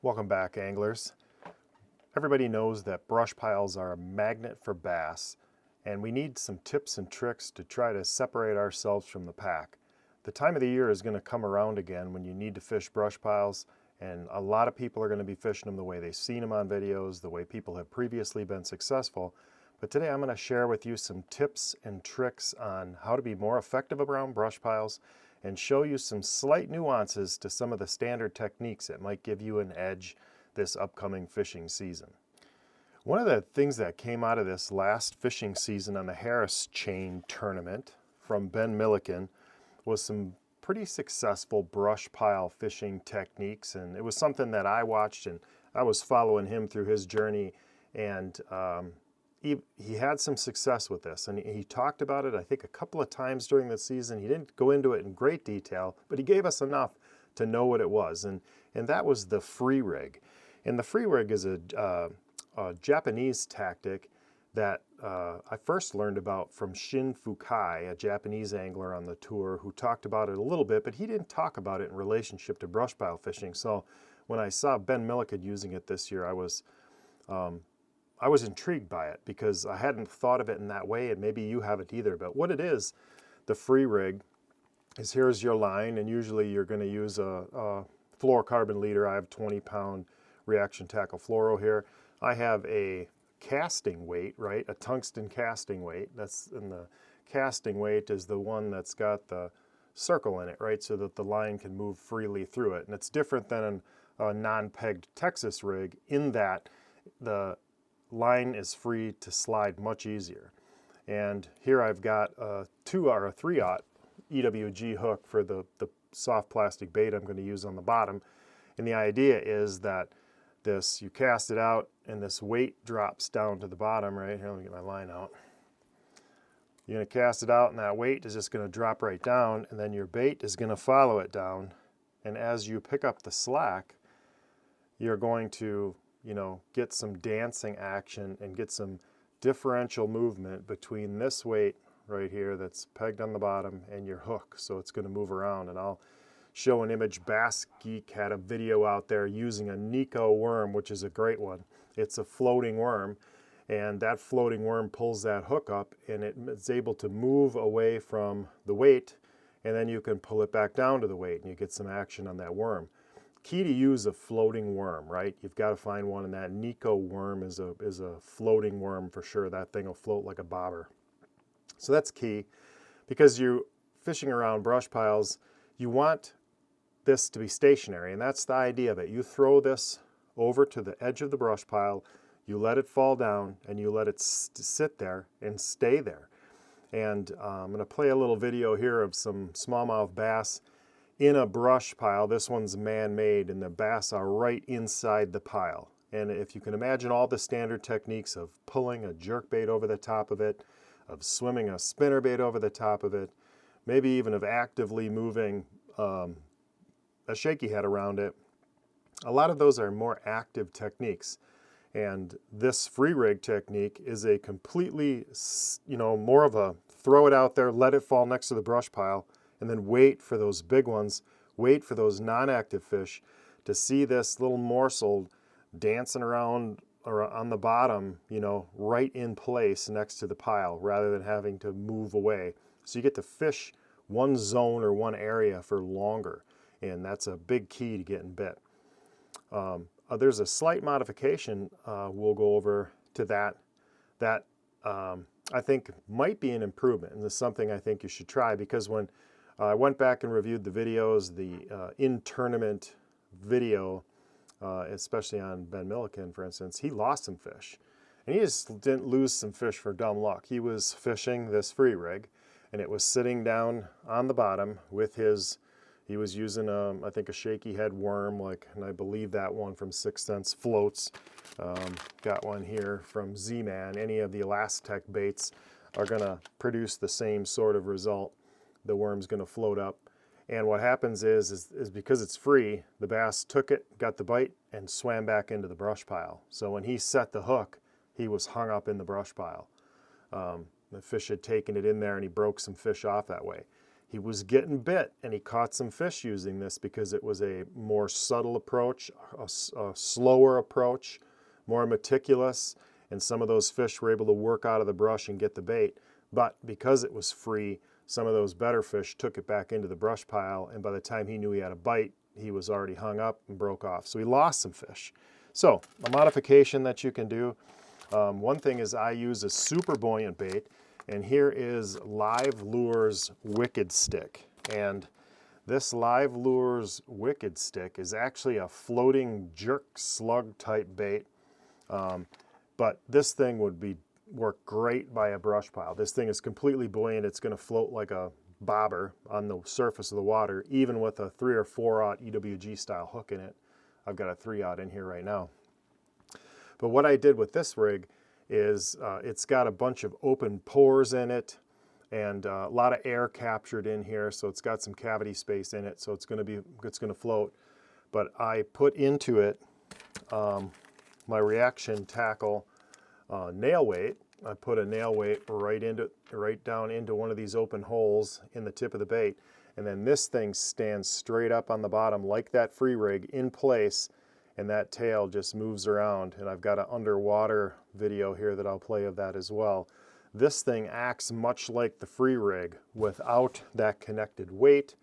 Welcome back, anglers. Everybody knows that brush piles are a magnet for bass, and we need some tips and tricks to try to separate ourselves from the pack. The time of the year is going to come around again when you need to fish brush piles, and a lot of people are going to be fishing them the way they've seen them on videos, the way people have previously been successful. But today I'm going to share with you some tips and tricks on how to be more effective around brush piles and show you some slight nuances to some of the standard techniques that might give you an edge this upcoming fishing season. One of the things that came out of this last fishing season on the Harris Chain tournament from Ben Milliken was some pretty successful brush pile fishing techniques, and it was something that I watched and I was following him through his journey, and he had some success with this, and he talked about it I think a couple of times during the season. He didn't go into it in great detail, but he gave us enough to know what it was, and that was the free rig. And the free rig is a Japanese tactic that I first learned about from Shin Fukai, a Japanese angler on the tour who talked about it a little bit, but he didn't talk about it in relationship to brush pile fishing. So when I saw Ben Milliken using it this year, I was intrigued by it because I hadn't thought of it in that way, and maybe you haven't either. But what it is, the free rig, is here's your line, and usually you're going to use a fluorocarbon leader. I have 20-pound reaction tackle fluoro here. I have a casting weight, right? A tungsten casting weight. And the casting weight is the one that's got the circle in it, right? So that the line can move freely through it. And it's different than a non-pegged Texas rig in that the line is free to slide much easier. And here I've got a 3/0 EWG hook for the soft plastic bait I'm going to use on the bottom. And the idea is that you cast it out and this weight drops down to the bottom, right? Here, let me get my line out. You're going to cast it out and that weight is just going to drop right down, and then your bait is going to follow it down. And as you pick up the slack, you're going to, get some dancing action and get some differential movement between this weight right here that's pegged on the bottom and your hook. So it's going to move around, and I'll show an image. Bass Geek had a video out there using a Nico worm, which is a great one. It's a floating worm, and that floating worm pulls that hook up, and it's able to move away from the weight, and then you can pull it back down to the weight, and you get some action on that worm. Key to use a floating worm, right? You've got to find one, and that Nico worm is a floating worm for sure. That thing will float like a bobber. So that's key, because you're fishing around brush piles, you want this to be stationary, and that's the idea of it. You throw this over to the edge of the brush pile, you let it fall down, and you let it sit there and stay there. And I'm going to play a little video here of some smallmouth bass in a brush pile. This one's man-made, and the bass are right inside the pile. And if you can imagine all the standard techniques of pulling a jerkbait over the top of it, of swimming a spinnerbait over the top of it, maybe even of actively moving a shaky head around it, a lot of those are more active techniques. And this free rig technique is a completely, more of a throw it out there, let it fall next to the brush pile, and then wait for those big ones, wait for those non-active fish to see this little morsel dancing around or on the bottom, right in place next to the pile, rather than having to move away. So you get to fish one zone or one area for longer, and that's a big key to getting bit. There's a slight modification we'll go over to that I think might be an improvement, and this is something I think you should try, because when I went back and reviewed the videos, the in-tournament video, especially on Ben Milliken, for instance, he lost some fish. And he just didn't lose some fish for dumb luck. He was fishing this free rig, and it was sitting down on the bottom with he was using, I think, a shaky head worm, and I believe that one from 6th Sense floats. Got one here from Z-Man. Any of the Elastec baits are going to produce the same sort of result. The worm's going to float up. And what happens is because it's free, the bass took it, got the bite, and swam back into the brush pile. So when he set the hook, he was hung up in the brush pile. The fish had taken it in there, and he broke some fish off that way. He was getting bit, and he caught some fish using this because it was a more subtle approach, a slower approach, more meticulous, and some of those fish were able to work out of the brush and get the bait. But because it was free, some of those better fish took it back into the brush pile, and by the time he knew he had a bite, he was already hung up and broke off. So he lost some fish. So a modification that you can do, one thing is I use a super buoyant bait, and here is Live Lures Wicked Stick. And this Live Lures Wicked Stick is actually a floating jerk slug type bait, but this thing would work great by a brush pile. This thing is completely buoyant. It's going to float like a bobber on the surface of the water, even with a 3 or 4/0 EWG style hook in it. I've got a 3/0 in here right now. But what I did with this rig is it's got a bunch of open pores in it and a lot of air captured in here, so it's got some cavity space in it, so it's going to float. But I put into it my reaction tackle nail weight. I put a nail weight right down into one of these open holes in the tip of the bait, and then this thing stands straight up on the bottom like that free rig in place, and that tail just moves around. And I've got an underwater video here that I'll play of that as well. This thing acts much like the free rig without that connected weight,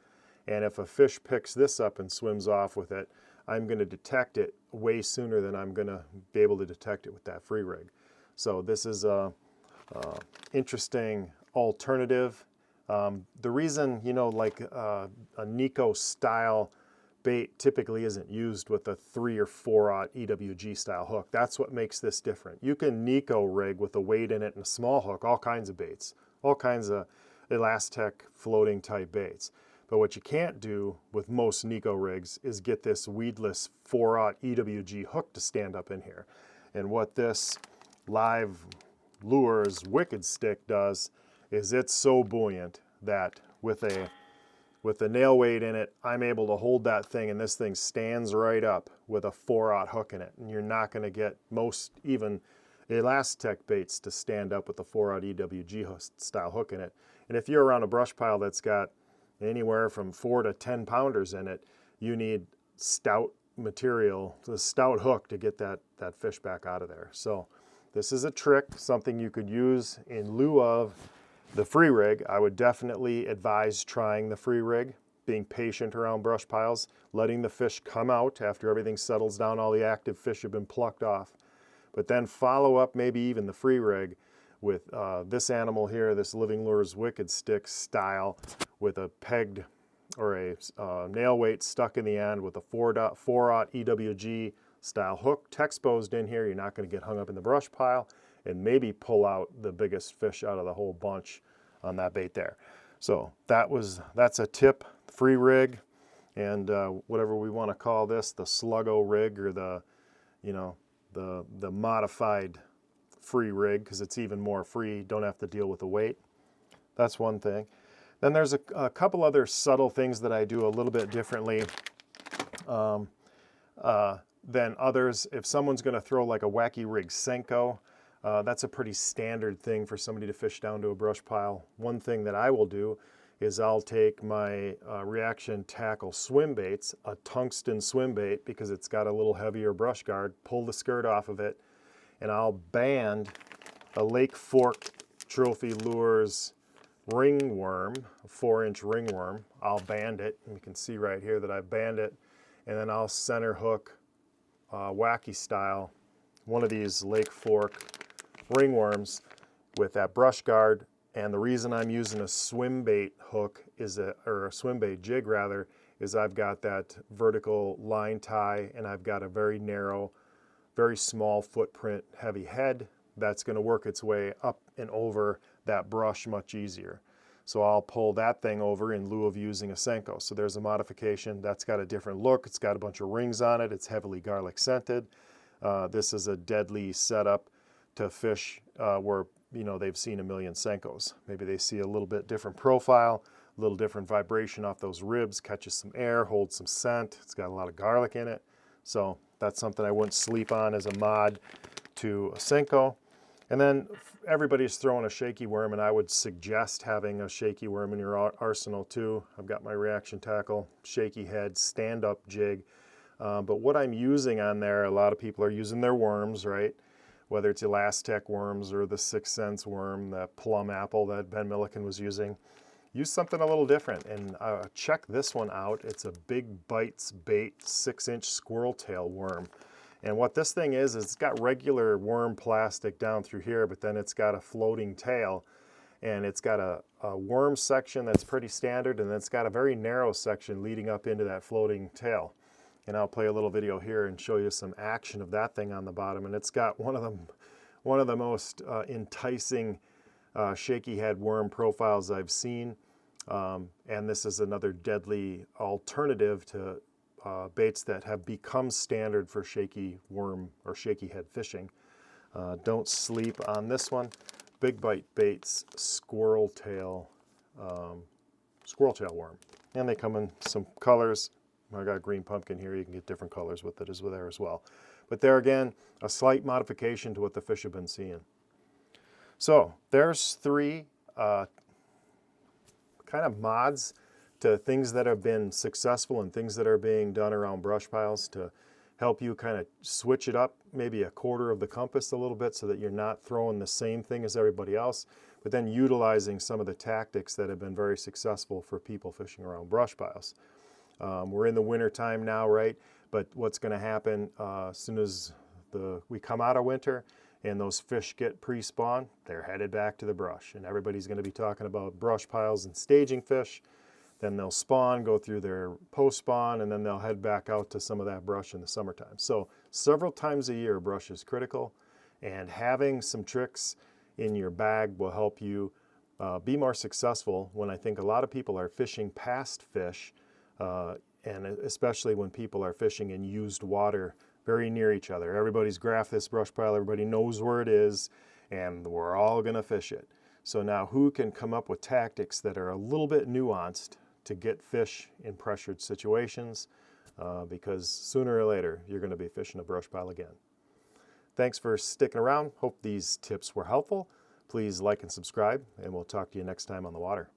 and if a fish picks this up and swims off with it, I'm going to detect it way sooner than I'm going to be able to detect it with that free rig. So this is a interesting alternative. The reason, like a Nico style bait typically isn't used with a 3 or 4/0 EWG style hook. That's what makes this different. You can Nico rig with a weight in it and a small hook, all kinds of baits, all kinds of Elastec floating type baits. But what you can't do with most Nico rigs is get this weedless 4/0 EWG hook to stand up in here. And what this Live Lures Wicked Stick does is it's so buoyant that with a nail weight in it, I'm able to hold that thing, and this thing stands right up with a 4/0 hook in it. And you're not going to get most even Elastec baits to stand up with a 4/0 EWG style hook in it. And if you're around a brush pile that's got anywhere from 4 to 10 pounders in it, you need stout material, a stout hook to get that fish back out of there. So this is a trick, something you could use in lieu of the free rig. I would definitely advise trying the free rig, being patient around brush piles, letting the fish come out after everything settles down, all the active fish have been plucked off. But then follow up maybe even the free rig with this animal here, this Living Lures Wicked Stick style, with a pegged or a nail weight stuck in the end with a 4/0 EWG style hook texposed in here. You're not going to get hung up in the brush pile, and maybe pull out the biggest fish out of the whole bunch on that bait there. So that's a tip, free rig, and whatever we want to call this, the Sluggo rig or the modified free rig, because it's even more free, don't have to deal with the weight. That's one thing. Then there's a couple other subtle things that I do a little bit differently than others. If someone's going to throw like a wacky rig Senko, that's a pretty standard thing for somebody to fish down to a brush pile. One thing that I will do is I'll take my reaction tackle swim baits, a tungsten swim bait, because it's got a little heavier brush guard, pull the skirt off of it, and I'll band a Lake Fork Trophy Lures ringworm, a 4-inch ringworm. I'll band it, and you can see right here that I band it, and then I'll center hook wacky style one of these Lake Fork ringworms with that brush guard. And the reason I'm using a swim bait hook or a swim bait jig rather, is I've got that vertical line tie, and I've got a very narrow, very small footprint heavy head that's going to work its way up and over that brush much easier. So I'll pull that thing over in lieu of using a Senko. So there's a modification. That's got a different look. It's got a bunch of rings on it. It's heavily garlic scented. This is a deadly setup to fish where they've seen a million Senkos. Maybe they see a little bit different profile, a little different vibration off those ribs, catches some air, holds some scent. It's got a lot of garlic in it. So that's something I wouldn't sleep on as a mod to a Senko. And then everybody's throwing a shaky worm, and I would suggest having a shaky worm in your arsenal too. I've got my reaction tackle, shaky head, stand-up jig. But what I'm using on there, a lot of people are using their worms, right? Whether it's Elastec worms or the 6 Sense worm, the plum apple that Ben Milliken was using. Use something a little different, and check this one out. It's a Big Bites Bait 6-inch squirrel tail worm. And what this thing is it's got regular worm plastic down through here, but then it's got a floating tail, and it's got a worm section that's pretty standard, and then it's got a very narrow section leading up into that floating tail. And I'll play a little video here and show you some action of that thing on the bottom. And it's got one of the most enticing shaky head worm profiles I've seen. And this is another deadly alternative to baits that have become standard for shaky worm or shaky head fishing. Don't sleep on this one. Big Bite Baits squirrel tail worm. And they come in some colors. I got green pumpkin here. You can get different colors with it there as well. But there again, a slight modification to what the fish have been seeing. So there's 3 kind of mods to things that have been successful and things that are being done around brush piles to help you kind of switch it up maybe a quarter of the compass a little bit so that you're not throwing the same thing as everybody else, but then utilizing some of the tactics that have been very successful for people fishing around brush piles. We're in the winter time now, right? But what's going to happen as soon as we come out of winter and those fish get pre-spawn, they're headed back to the brush. And everybody's going to be talking about brush piles and staging fish. Then they'll spawn, go through their post-spawn, and then they'll head back out to some of that brush in the summertime. So several times a year, brush is critical. And having some tricks in your bag will help you be more successful when I think a lot of people are fishing past fish, and especially when people are fishing in used water very near each other. Everybody's graphed this brush pile, everybody knows where it is, and we're all gonna fish it. So now who can come up with tactics that are a little bit nuanced to get fish in pressured situations? Because sooner or later, you're gonna be fishing a brush pile again. Thanks for sticking around. Hope these tips were helpful. Please like and subscribe, and we'll talk to you next time on the water.